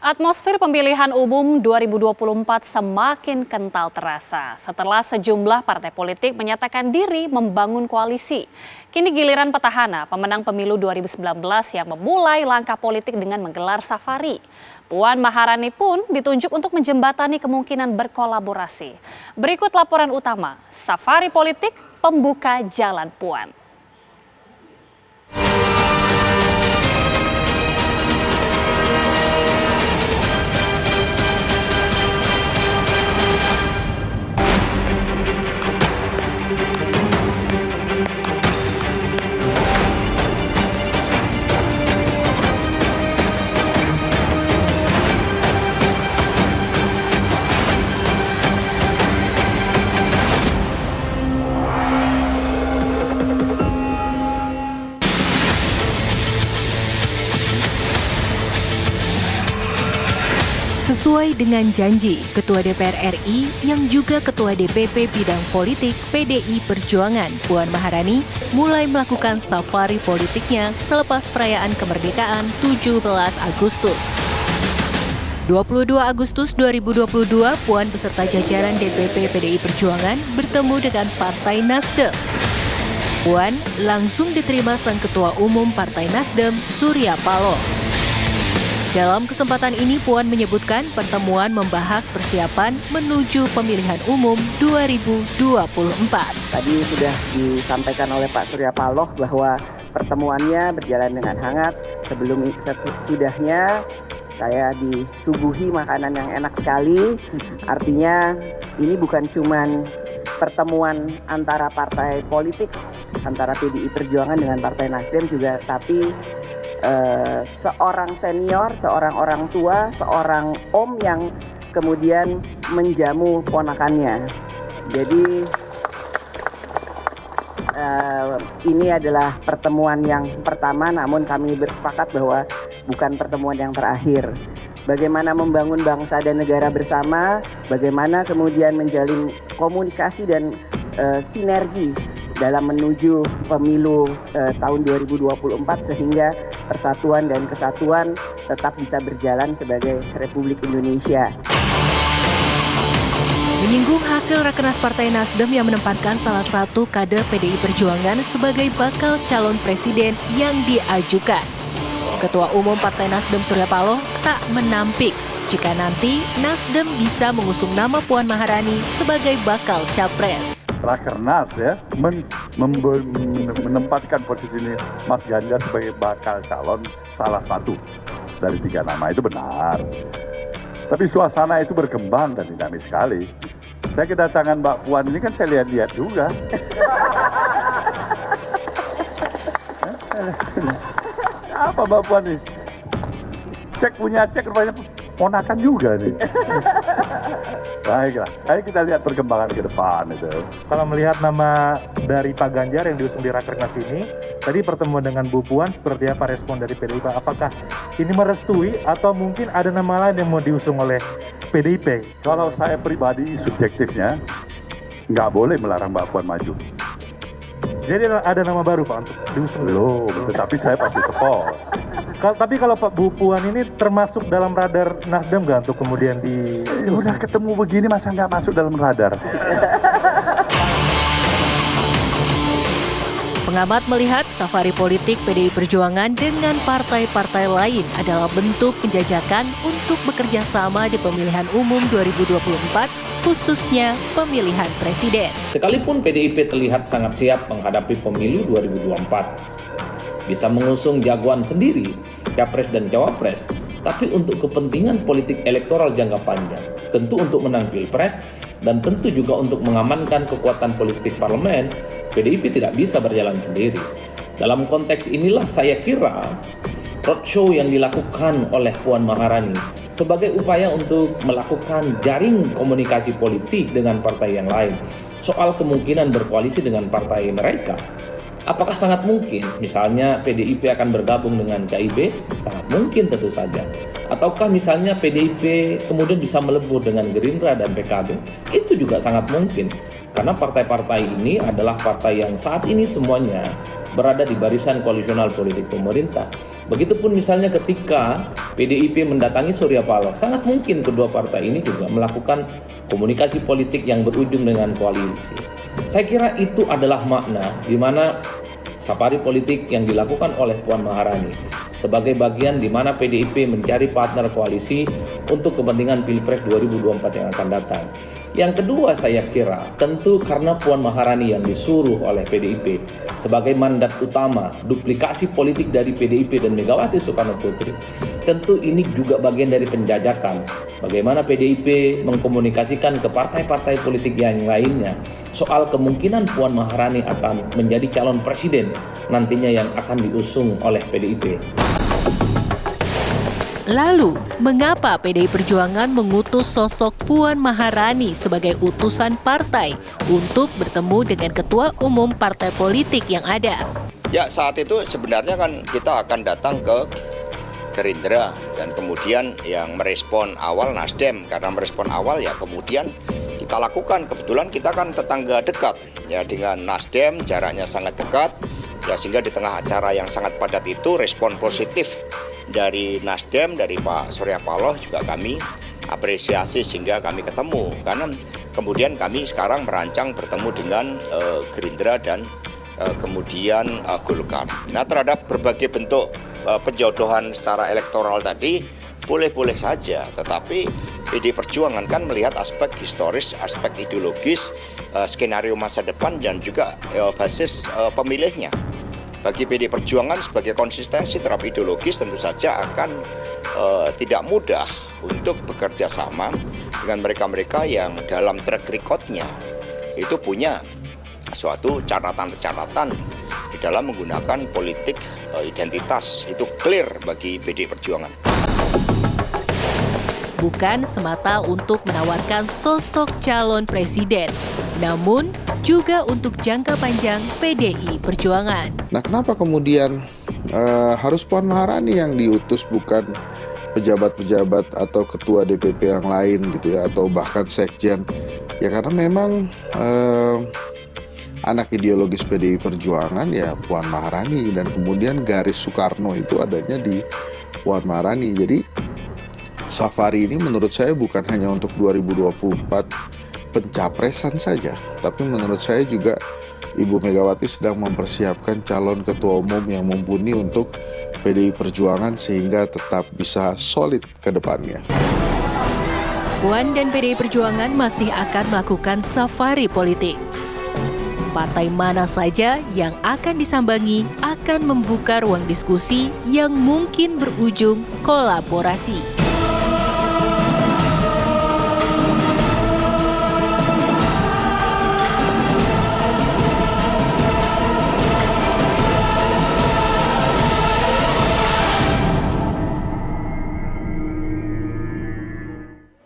Atmosfer pemilihan umum 2024 semakin kental terasa setelah sejumlah partai politik menyatakan diri membangun koalisi. Kini giliran petahana pemenang pemilu 2019 yang memulai langkah politik dengan menggelar safari. Puan Maharani pun ditunjuk untuk menjembatani kemungkinan berkolaborasi. Berikut laporan utama, safari politik pembuka jalan Puan. Sesuai dengan janji, Ketua DPR RI yang juga Ketua DPP Bidang Politik PDI Perjuangan Puan Maharani mulai melakukan safari politiknya selepas perayaan kemerdekaan 17 Agustus. 22 Agustus 2022, Puan beserta jajaran DPP PDI Perjuangan bertemu dengan Partai Nasdem. Puan langsung diterima Sang Ketua Umum Partai Nasdem, Surya Paloh. Dalam kesempatan ini, Puan menyebutkan pertemuan membahas persiapan menuju pemilihan umum 2024. Tadi sudah disampaikan oleh Pak Surya Paloh bahwa pertemuannya berjalan dengan hangat. Sesudahnya saya disuguhi makanan yang enak sekali. Artinya ini bukan cuman pertemuan antara partai politik, antara PDI Perjuangan dengan Partai Nasdem juga, tapi seorang senior, seorang orang tua, seorang om yang kemudian menjamu ponakannya. Jadi ini adalah pertemuan yang pertama, namun kami bersepakat bahwa bukan pertemuan yang terakhir. Bagaimana membangun bangsa dan negara bersama, bagaimana kemudian menjalin komunikasi dan sinergi dalam menuju pemilu tahun 2024 sehingga persatuan dan kesatuan tetap bisa berjalan sebagai Republik Indonesia. Menyinggung hasil Rakernas Partai Nasdem yang menempatkan salah satu kader PDI Perjuangan sebagai bakal calon presiden yang diajukan. Ketua Umum Partai Nasdem Surya Paloh tak menampik jika nanti Nasdem bisa mengusung nama Puan Maharani sebagai bakal capres. Rakernas ya menempatkan posisi ini Mas Ganjar sebagai bakal calon salah satu dari 3 nama, itu benar. Tapi suasana itu berkembang dan dinamis sekali. Saya kedatangan Mbak Puan ini kan saya lihat-lihat juga. Apa Mbak Puan nih? Punya cek rupanya ponakan juga nih. Baiklah, ayo kita lihat perkembangan ke depan itu. Kalau melihat nama dari Pak Ganjar yang diusung di Rakernas ini, tadi pertemuan dengan Bu Puan seperti apa respon dari PDIP? Apakah ini merestui atau mungkin ada nama lain yang mau diusung oleh PDIP? Kalau saya pribadi subjektifnya nggak boleh melarang Mbak Puan maju. Jadi ada nama baru Pak untuk diusung? Belum, tetapi saya pasti support. Tapi kalau Pak Bu Puan ini termasuk dalam radar Nasdem nggak untuk kemudian di... Udah ketemu begini masa nggak masuk dalam radar? Pengamat melihat safari politik PDI Perjuangan dengan partai-partai lain adalah bentuk penjajakan untuk bekerja sama di pemilihan umum 2024, khususnya pemilihan presiden. Sekalipun PDIP terlihat sangat siap menghadapi pemilu 2024, bisa mengusung jagoan sendiri, capres dan cawapres, tapi untuk kepentingan politik elektoral jangka panjang, tentu untuk menang pilpres, dan tentu juga untuk mengamankan kekuatan politik parlemen, PDIP tidak bisa berjalan sendiri. Dalam konteks inilah saya kira roadshow yang dilakukan oleh Puan Maharani sebagai upaya untuk melakukan jaring komunikasi politik dengan partai yang lain soal kemungkinan berkoalisi dengan partai mereka. Apakah sangat mungkin misalnya PDIP akan bergabung dengan KIB? Sangat mungkin tentu saja. Ataukah misalnya PDIP kemudian bisa melebur dengan Gerindra dan PKB? Itu juga sangat mungkin. Karena partai-partai ini adalah partai yang saat ini semuanya berada di barisan koalisional politik pemerintah. Begitupun misalnya ketika PDIP mendatangi Surya Paloh, sangat mungkin kedua partai ini juga melakukan komunikasi politik yang berujung dengan koalisi. Saya kira itu adalah makna di mana safari politik yang dilakukan oleh Puan Maharani sebagai bagian di mana PDIP mencari partner koalisi untuk kepentingan Pilpres 2024 yang akan datang. Yang kedua, saya kira tentu karena Puan Maharani yang disuruh oleh PDIP sebagai mandat utama duplikasi politik dari PDIP dan Megawati Soekarno Putri. Tentu ini juga bagian dari penjajakan bagaimana PDIP mengkomunikasikan ke partai-partai politik yang lainnya soal kemungkinan Puan Maharani akan menjadi calon presiden nantinya yang akan diusung oleh PDIP. Lalu, mengapa PDI Perjuangan mengutus sosok Puan Maharani sebagai utusan partai untuk bertemu dengan ketua umum partai politik yang ada? Ya, saat itu sebenarnya kan kita akan datang ke Gerindra dan kemudian yang merespon awal Nasdem. Karena merespon awal ya kemudian kita lakukan. Kebetulan kita kan tetangga dekat ya dengan Nasdem, jaraknya sangat dekat. Ya sehingga di tengah acara yang sangat padat itu respon positif dari Nasdem, dari Pak Surya Paloh juga kami apresiasi sehingga kami ketemu. Karena kemudian kami sekarang merancang bertemu dengan Gerindra dan kemudian Golkar. Nah, terhadap berbagai bentuk penjodohan secara elektoral tadi boleh-boleh saja, tetapi PD Perjuangan kan melihat aspek historis, aspek ideologis, skenario masa depan dan juga basis pemilihnya. Bagi PD Perjuangan sebagai konsistensi terhadap ideologis tentu saja akan tidak mudah untuk bekerja sama dengan mereka-mereka yang dalam track record-nya itu punya suatu catatan-catatan di dalam menggunakan politik identitas. Itu clear bagi PD Perjuangan. Bukan semata untuk menawarkan sosok calon presiden, namun juga untuk jangka panjang PDI Perjuangan. Nah, kenapa kemudian harus Puan Maharani yang diutus, bukan pejabat-pejabat atau ketua DPP yang lain gitu ya, atau bahkan sekjen? Ya karena memang anak ideologis PDI Perjuangan ya Puan Maharani, dan kemudian garis Soekarno itu adanya di Puan Maharani. Jadi safari ini menurut saya bukan hanya untuk 2024 pencapresan saja, tapi menurut saya juga Ibu Megawati sedang mempersiapkan calon ketua umum yang mumpuni untuk PDI Perjuangan sehingga tetap bisa solid ke depannya. Puan dan PDI Perjuangan masih akan melakukan safari politik. Partai mana saja yang akan disambangi akan membuka ruang diskusi yang mungkin berujung kolaborasi.